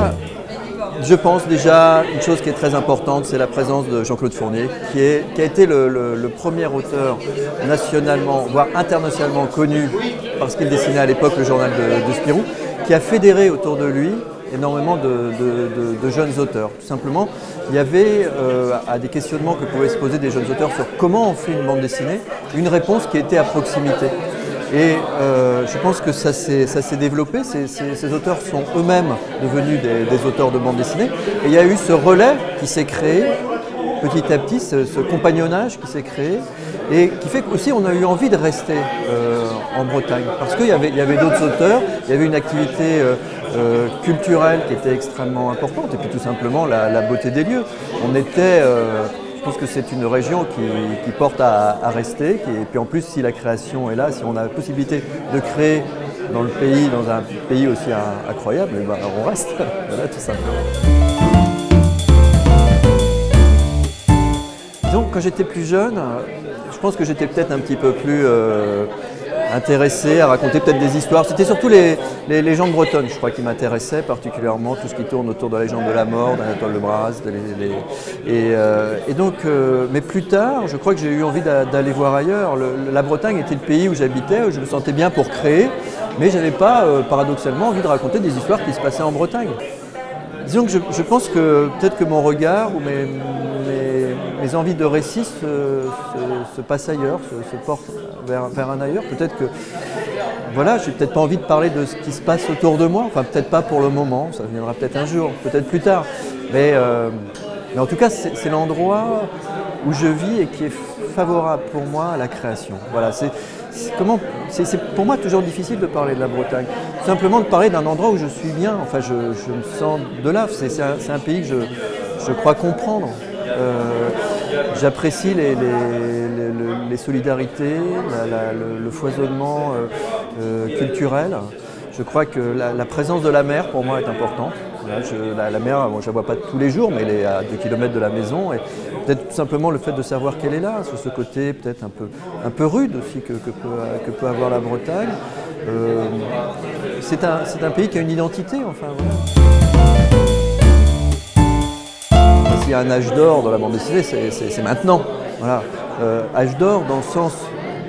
a, je pense déjà, une chose qui est très importante, c'est la présence de Jean-Claude Fournier, qui a été le premier auteur nationalement, voire internationalement connu, parce qu'il dessinait à l'époque le journal de Spirou, qui a fédéré autour de lui énormément de jeunes auteurs. Tout simplement, il y avait à des questionnements que pouvaient se poser des jeunes auteurs sur comment on fait une bande dessinée, une réponse qui était à proximité. Et je pense que ça s'est développé, ces auteurs sont eux-mêmes devenus des auteurs de bande dessinée. Et il y a eu ce relais qui s'est créé petit à petit, ce compagnonnage qui s'est créé et qui fait qu'aussi on a eu envie de rester en Bretagne. Parce qu'il y avait d'autres auteurs, il y avait une activité culturelle qui était extrêmement importante et puis tout simplement la beauté des lieux. On était... je pense que c'est une région qui porte à rester, et puis en plus si la création est là, si on a la possibilité de créer dans le pays, dans un pays aussi incroyable, ben on reste, voilà tout simplement. Donc quand j'étais plus jeune, je pense que j'étais peut-être un petit peu plus intéressé à raconter peut-être des histoires. C'était surtout les légendes bretonnes, je crois, qui m'intéressaient particulièrement, tout ce qui tourne autour de la légende de la mort, d'Anatole Le Braz. Et donc, mais plus tard, je crois que j'ai eu envie d'aller voir ailleurs. La Bretagne était le pays où j'habitais, où je me sentais bien pour créer, mais je n'avais pas, paradoxalement, envie de raconter des histoires qui se passaient en Bretagne. Disons que je pense que peut-être que mon regard ou mes envies de récit se passent ailleurs, se portent vers un ailleurs. Peut-être que, voilà, j'ai peut-être pas envie de parler de ce qui se passe autour de moi, enfin peut-être pas pour le moment, ça viendra peut-être un jour, peut-être plus tard. Mais en tout cas, c'est l'endroit où je vis et qui est favorable pour moi à la création. Voilà, c'est pour moi toujours difficile de parler de la Bretagne. Simplement de parler d'un endroit où je suis bien, enfin je me sens de là, c'est un pays que je crois comprendre. J'apprécie les solidarités, le foisonnement culturel. Je crois que la présence de la mer pour moi est importante. La mer, bon, je ne la vois pas tous les jours, mais elle est à 2 km de la maison. Et peut-être tout simplement le fait de savoir qu'elle est là, sur ce côté peut-être un peu rude aussi que peut avoir la Bretagne. C'est un pays qui a une identité, enfin voilà. S'il y a un âge d'or dans la bande dessinée, c'est maintenant. Voilà. Âge d'or dans le sens,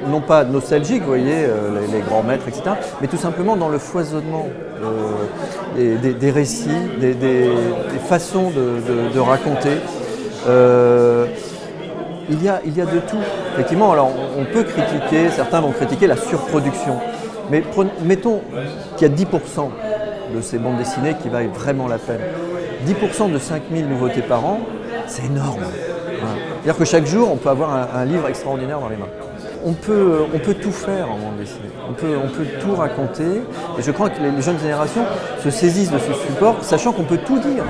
non pas nostalgique, vous voyez, les grands maîtres, etc., mais tout simplement dans le foisonnement des récits, des façons de raconter. Il y a de tout. Effectivement, alors on peut critiquer, certains vont critiquer la surproduction, mais mettons qu'il y a 10% de ces bandes dessinées qui valent vraiment la peine. 10% de 5000 nouveautés par an, c'est énorme. Voilà. C'est-à-dire que chaque jour, on peut avoir un livre extraordinaire dans les mains. On peut tout faire en bande dessinée, on peut tout raconter. Et je crois que les jeunes générations se saisissent de ce support, sachant qu'on peut tout dire.